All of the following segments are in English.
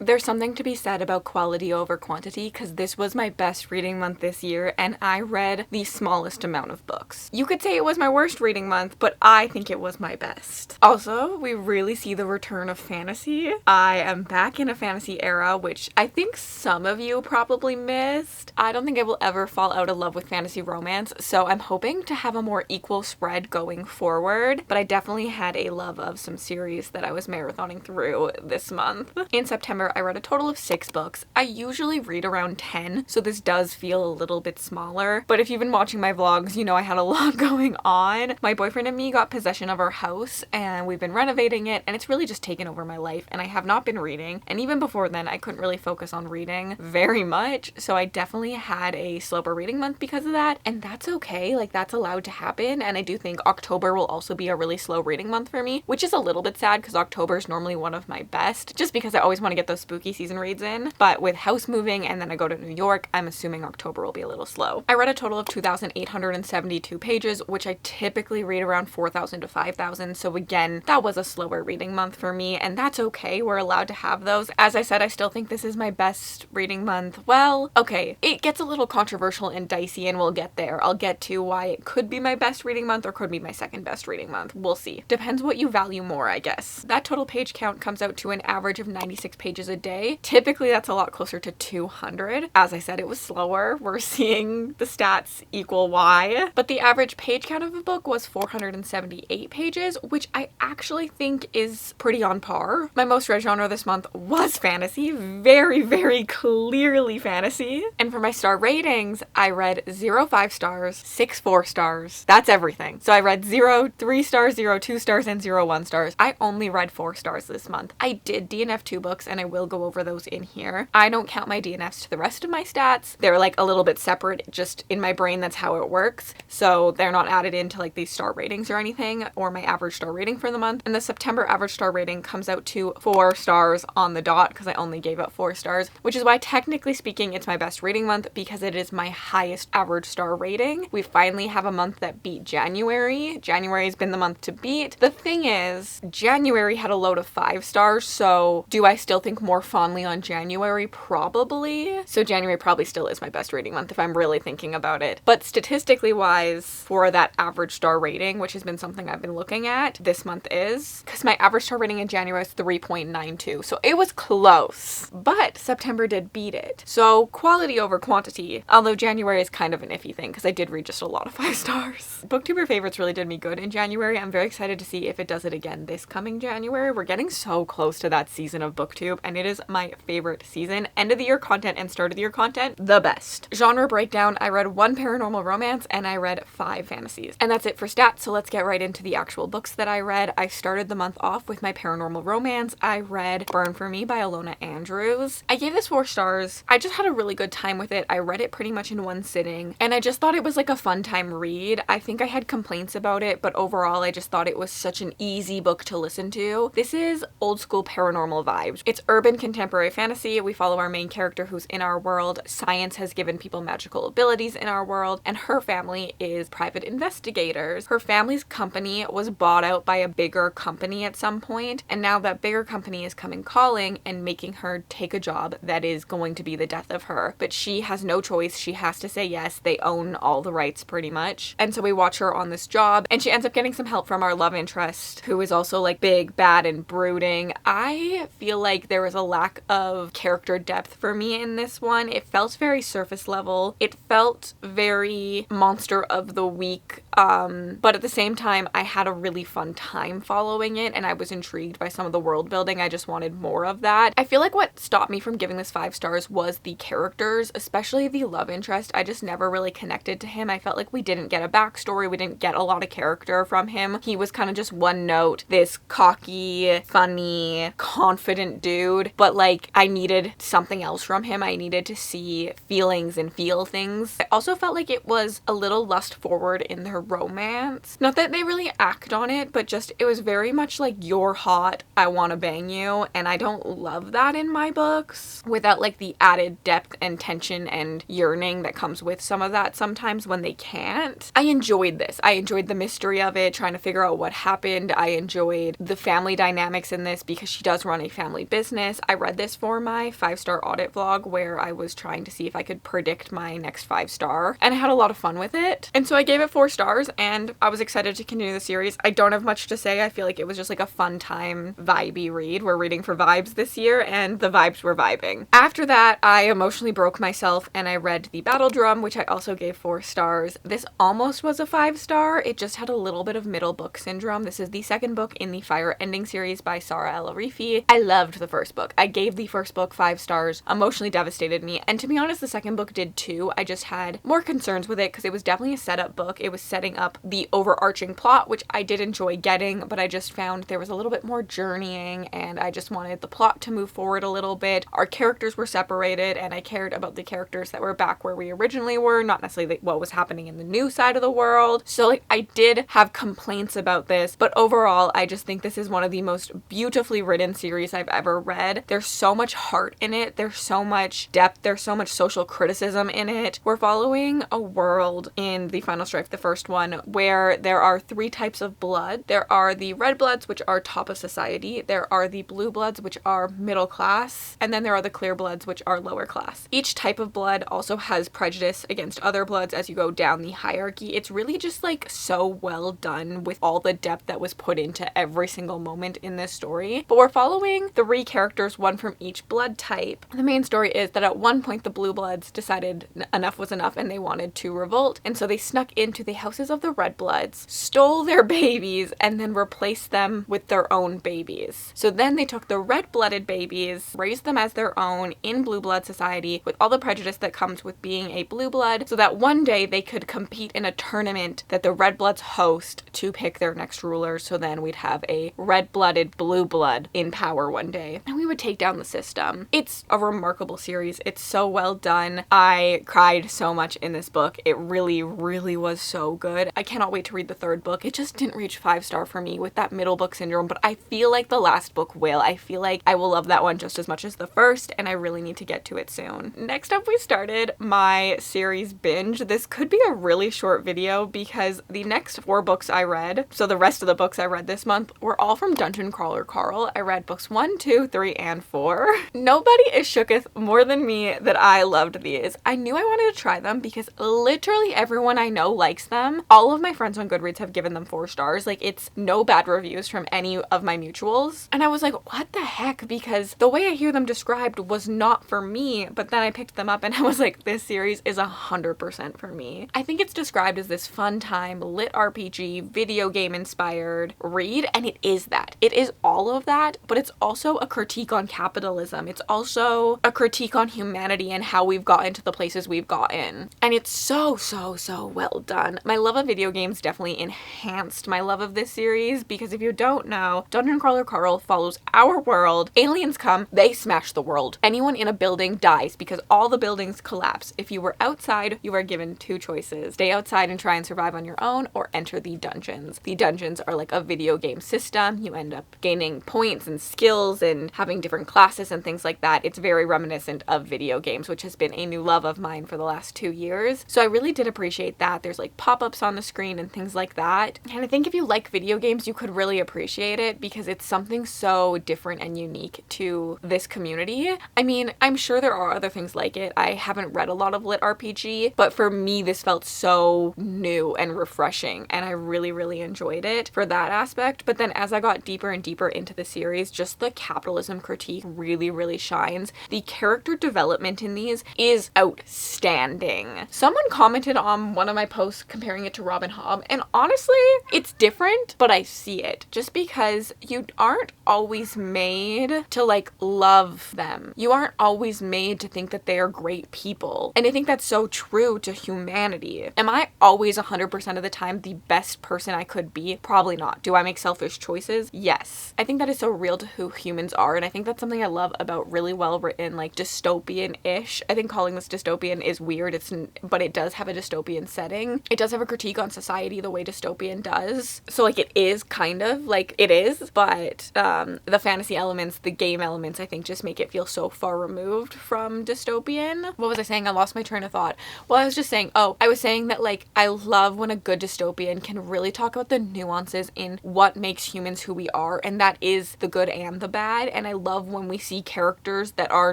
There's something to be said about quality over quantity, because this was my best reading month this year, and I read the smallest amount of books. You could say it was my worst reading month, but I think it was my best. Also, we really see the return of fantasy. I am back in a fantasy era, which I think some of you probably missed. I don't think I will ever fall out of love with fantasy romance, so I'm hoping to have a more equal spread going forward, but I definitely had a love of some series that I was marathoning through this month. In September, I read a total of 6 books. I usually read around 10, so this does feel a little bit smaller, but if you've been watching my vlogs, you know I had a lot going on. My boyfriend and me got possession of our house, and we've been renovating it, and it's really just taken over my life, and I have not been reading, and even before then, I couldn't really focus on reading very much, so I definitely had a slower reading month because of that, and that's okay. Like, that's allowed to happen, and I do think October will also be a really slow reading month for me, which is a little bit sad because October is normally one of my best, just because I always want to get those spooky season reads in, but with house moving and then I go to New York, I'm assuming October will be a little slow. I read a total of 2,872 pages, which I typically read around 4,000 to 5,000, so again, that was a slower reading month for me, and that's okay. We're allowed to have those. As I said, I still think this is my best reading month. Well, okay, it gets a little controversial and dicey, and we'll get there. I'll get to why it could be my best reading month or could be my second best reading month. We'll see. Depends what you value more, I guess. That total page count comes out to an average of 96 pages a day. Typically, that's a lot closer to 200. As I said, it was slower. We're seeing the stats equal why. But the average page count of a book was 478 pages, which I actually think is pretty on par. My most read genre this month was fantasy. Very, very clearly fantasy. And for my star ratings, I read 0 5 stars, 6 4 stars. That's everything. So I read 0 3 stars, 0 2 stars, and 0 1 stars. I only read 4 stars this month. I did DNF 2 books, and I will go over those in here. I don't count my DNFs to the rest of my stats. They're like a little bit separate, just in my brain, that's how it works. So they're not added into like these star ratings or anything, or my average star rating for the month. And the September average star rating comes out to 4 stars on the dot, because I only gave out 4 stars, which is why technically speaking it's my best reading month, because it is my highest average star rating. We finally have a month that beat January. January has been the month to beat. The thing is, January had a load of 5 stars, so do I still think more fondly on January? Probably. So January probably still is my best reading month if I'm really thinking about it. But statistically wise, for that average star rating, which has been something I've been looking at, this month is, because my average star rating in January was 3.92, so it was close, but September did beat it. So quality over quantity, although January is kind of an iffy thing because I did read just a lot of 5 stars. Booktuber favorites really did me good in January. I'm very excited to see if it does it again this coming January. We're getting so close to that season of Booktube, and it is my favorite season. End of the year content and start of the year content, the best. Genre breakdown, I read 1 paranormal romance and I read 5 fantasies. And that's it for stats, so let's get right into the actual books that I read. I started the month off with my paranormal romance. I read Burn for Me by Alona Andrews. I gave this 4 stars. I just had a really good time with it. I read it pretty much in one sitting, and I just thought it was like a fun time read. I think I had complaints about it, but overall I just thought it was such an easy book to listen to. This is old school paranormal vibes. It's urban contemporary fantasy. We follow our main character who's in our world. Science has given people magical abilities in our world, and her family is private investigators. Her family's company was bought out by a bigger company at some point, and now that bigger company is coming calling and making her take a job that is going to be the death of her. But she has no choice. She has to say yes. They own all the rights pretty much. And so we watch her on this job, and she ends up getting some help from our love interest, who is also like big, bad, and brooding. I feel like there was a lack of character depth for me in this one. It felt very surface level. It felt very monster of the week. But at the same time, I had a really fun time following it, and I was intrigued by some of the world building. I just wanted more of that. I feel like what stopped me from giving this 5 stars was the characters, especially the love interest. I just never really connected to him. I felt like we didn't get a backstory. We didn't get a lot of character from him. He was kind of just one note, this cocky, funny, confident dude, but like I needed something else from him. I needed to see feelings and feel things. I also felt like it was a little lust forward in their romance. Not that they really act on it, but just it was very much like, you're hot, I want to bang you, and I don't love that in my books, without like the added depth and tension and yearning that comes with some of that sometimes when they can't. I enjoyed this. I enjoyed the mystery of it, trying to figure out what happened. I enjoyed the family dynamics in this because she does run a family business, this. I read this for my 5-star audit vlog where I was trying to see if I could predict my next 5-star, and I had a lot of fun with it. And so I gave it 4 stars and I was excited to continue the series. I don't have much to say. I feel like it was just like a fun time, vibey read. We're reading for vibes this year and the vibes were vibing. After that, I emotionally broke myself and I read The Battle Drum, which I also gave 4 stars. This almost was a 5-star. It just had a little bit of middle book syndrome. This is the second book in the Fire Ending series by Sara El-Arifi. I loved the first book. I gave the first book 5 stars. Emotionally devastated me. And to be honest, the second book did too. I just had more concerns with it because it was definitely a setup book. It was setting up the overarching plot, which I did enjoy getting, but I just found there was a little bit more journeying and I just wanted the plot to move forward a little bit. Our characters were separated and I cared about the characters that were back where we originally were, not necessarily what was happening in the new side of the world. So like I did have complaints about this, but overall I just think this is one of the most beautifully written series I've ever read. There's so much heart in it. There's so much depth. There's so much social criticism in it. We're following a world in The Final Strife, the first one, where there are 3 types of blood. There are the red bloods, which are top of society. There are the blue bloods, which are middle class. And then there are the clear bloods, which are lower class. Each type of blood also has prejudice against other bloods as you go down the hierarchy. It's really just like so well done with all the depth that was put into every single moment in this story. But we're following 3 characters, one from each blood type. The main story is that at one point the blue bloods decided enough was enough and they wanted to revolt, and so they snuck into the houses of the red bloods, stole their babies, and then replaced them with their own babies. So then they took the red-blooded babies, raised them as their own in blue blood society with all the prejudice that comes with being a blue blood, so that one day they could compete in a tournament that the red bloods host to pick their next ruler. So then we'd have a red-blooded blue blood in power one day and we would take down the system. It's a remarkable series. It's so well done. I cried so much in this book. It really, really was so good. I cannot wait to read the 3rd book. It just didn't reach 5-star for me with that middle book syndrome, but I feel like the last book will. I feel like I will love that one just as much as the first, and I really need to get to it soon. Next up, we started my series binge. This could be a really short video because the next 4 books I read, so the rest of the books I read this month, were all from Dungeon Crawler Carl. I read books 1, 2, 3, and 4. Nobody is shooketh more than me that I loved these. I knew I wanted to try them because literally everyone I know likes them. All of my friends on Goodreads have given them 4 stars. Like, it's no bad reviews from any of my mutuals. And I was like, what the heck? Because the way I hear them described was not for me, but then I picked them up and I was like, this series is 100% for me. I think it's described as this fun time, lit RPG, video game inspired read, and it is that. It is all of that, but it's also a critique on capitalism. It's also a critique on humanity and how we've gotten to the places we've gotten. And it's so, so, so well done. My love of video games definitely enhanced my love of this series because if you don't know, Dungeon Crawler Carl follows our world. Aliens come, they smash the world. Anyone in a building dies because all the buildings collapse. If you were outside, you are given 2 choices. Stay outside and try and survive on your own, or enter the dungeons. The dungeons are like a video game system. You end up gaining points and skills and having different classes and things like that. It's very reminiscent of video games, which has been a new love of mine for the last 2 years. So I really did appreciate that. There's like pop-ups on the screen and things like that. And I think if you like video games, you could really appreciate it because it's something so different and unique to this community. I mean, I'm sure there are other things like it. I haven't read a lot of lit RPG, but for me, this felt so new and refreshing, and I really, really enjoyed it for that aspect. But then as I got deeper and deeper into the series, just the capitalism critique really, really shines. The character development in these is outstanding. Someone commented on one of my posts comparing it to Robin Hobb, and honestly, it's different, but I see it. Just because you aren't always made to like love them. You aren't always made to think that they are great people. And I think that's so true to humanity. Am I always 100% of the time the best person I could be? Probably not. Do I make selfish choices? Yes. I think that is so real to who humans are, and I think that's something I love about really well written, like dystopian-ish. I think calling this dystopian is weird, but it does have a dystopian setting. It does have a critique on society the way dystopian does. So like it is kind of like it is, but the fantasy elements, the game elements, I think just make it feel so far removed from dystopian. What was I saying? I lost my train of thought. Well, I was just saying, I was saying that like I love when a good dystopian can really talk about the nuances in what makes humans who we are, and that is the good and the bad. And I love when we see characters that are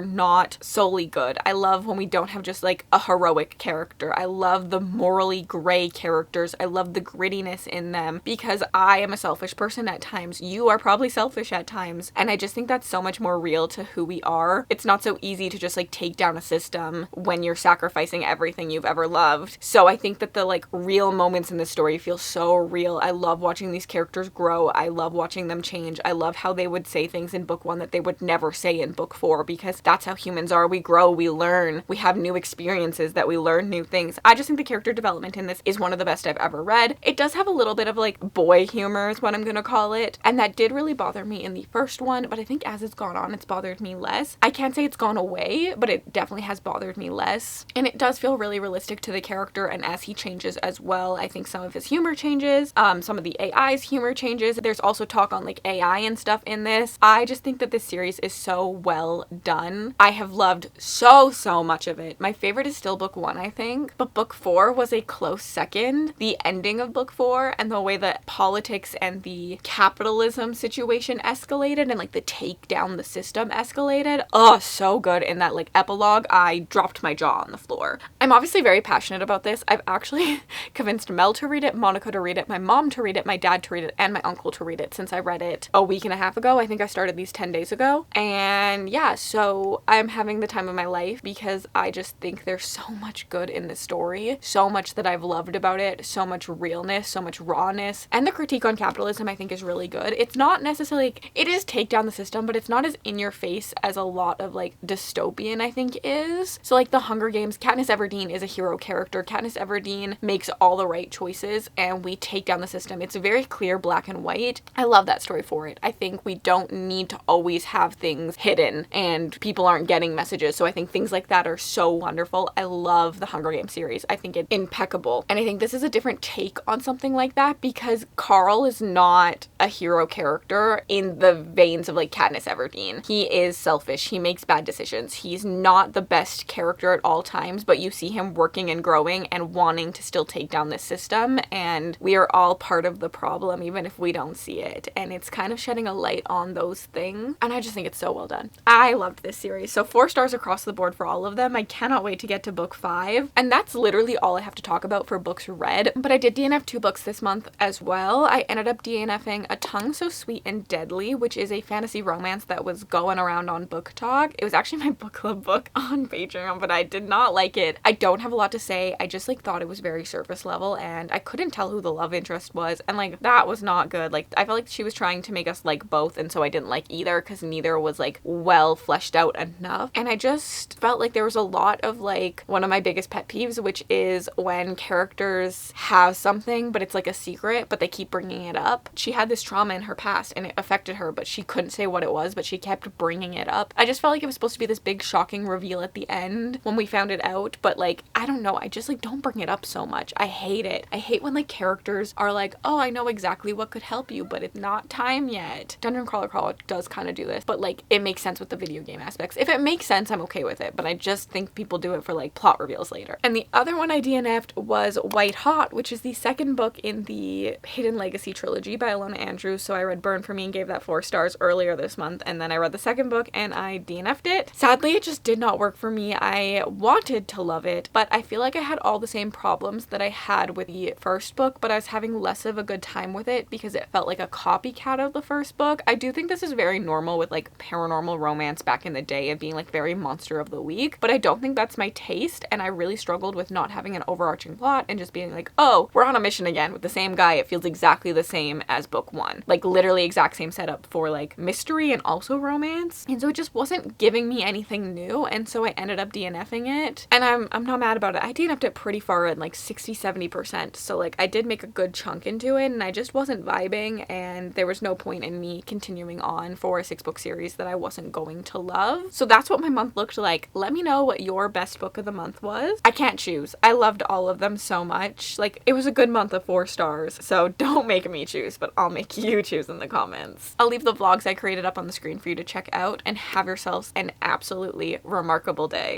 not solely good. I love when we don't have just like a heroic character. I love the morally gray characters. I love the grittiness in them because I am a selfish person at times. You are probably selfish at times. And I just think that's so much more real to who we are. It's not so easy to just like take down a system when you're sacrificing everything you've ever loved. So I think that the like real moments in this story feel so real. I love watching these characters grow. I love watching them change. I love how they would say things in book 1 that they would never say in book 4 because that's how humans are. We grow, we learn, we have new experiences that we learn new things. I just think the character development in this is one of the best I've ever read. It does have a little bit of like boy humor is what I'm gonna call it, and that did really bother me in the first one, but I think as it's gone on, it's bothered me less. I can't say it's gone away, but it definitely has bothered me less, and it does feel really realistic to the character, and as he changes as well, I think some of his humor changes, some of the AI's humor changes. There's also talk on like AI and stuff in this. I just think that this series is so well done. I have loved so much of it. My favorite is still book 1, I think, but book 4 was a close second. The ending of book 4 and the way that politics and the capitalism situation escalated and like the take down the system escalated. Oh, so good. In that like epilogue, I dropped my jaw on the floor. I'm obviously very passionate about this. I've actually convinced Mel to read it, Monica to read it, my mom to read it, my dad to read it, and my uncle to read it since I read it a week and a half ago. I think I started these 10 days ago. And yeah, so I'm having the time of my life because I just think there's so much good in this story, so much that I've loved about it, so much realness, so much rawness, and the critique on capitalism I think is really good. It's not necessarily, it is take down the system, but it's not as in your face as a lot of like dystopian I think is. So like the Hunger Games, Katniss Everdeen is a hero character. Katniss Everdeen makes all the right choices and we take down the system. It's very clear, black and white. I love that story for it. I think we don't need to always have things hidden and people aren't getting messages. So I think things like that are so wonderful. I love the Hunger Games series. I think it's impeccable. And I think this is a different take on something like that because Carl is not a hero character in the veins of like Katniss Everdeen. He is selfish. He makes bad decisions. He's not the best character at all times, but you see him working and growing and wanting to still take down this system, and we are all part of the problem even if we don't see it, and it's kind of shedding a light on those things, and I just think it's so well done. I loved this series, so 4 stars across the board for all of them. I cannot wait to get to book 5, and that's literally all I have to talk about for books read, but I did DNF 2 books this month as well. I ended up DNFing A Tongue So Sweet and Deadly, which is a fantasy romance that was going around on Book Talk. It was actually my book club book on Patreon, but I did not like it. I don't have a lot to say. I just like thought it was very surface level and I couldn't tell who the love interest was, and like that was not good. Like I felt like she was trying to make us like both, and so I didn't like either because neither was like well fleshed out enough, and I just felt like there was a lot of like one of my biggest pet peeves, which is when characters have something but it's like a secret but they keep bringing it up. She had this trauma in her past and it affected her, but she couldn't say what it was, but she kept bringing it up. I just felt like it was supposed to be this big shocking reveal at the end when we found it out, but like I don't know, I just like don't bring it up so much. I hate it. I hate when like characters are like, oh, I know exactly what could help you, but it's not time yet. Dungeon Crawler does kind of do this, but like it makes sense with the video game aspects. If it makes sense, I'm okay with it, but I just think people do it for like plot reveals later. And the other one I DNF'd was White Hot, which is the second book in the Hidden Legacy trilogy by Alona Andrews. So I read Burn for Me and gave that 4 stars earlier this month, and then I read the second book and I DNF'd it. Sadly, it just did not work for me. I wanted to love it, but I feel like I had all the same problems that I had with the first book, but I was having less of a good time with it because it felt like a copycat of the first book. I do think this is very normal with like paranormal romance back in the day of being like very monster of the week, but I don't think that's my taste, and I really struggled with not having an overarching plot and just being like, oh, we're on a mission again with the same guy. It feels exactly the same as book 1, like literally exact same setup for like mystery and also romance, and so it just wasn't giving me anything new, and so I ended up DNFing it, and I'm not mad about it. I DNF'd it pretty far in like 60-70%, so like I did make a good chunk into it, and I just wasn't vibing, and there was no point in me continuing on for a 6-book series that I wasn't going to love. So that's what my month looked like. Let me know what your best book of the month was. I can't choose. I loved all of them so much. Like it was a good month of 4 stars, so don't make me choose, but I'll make you choose in the comments. I'll leave the vlogs I created up on the screen for you to check out, and have yourselves an absolutely remarkable day.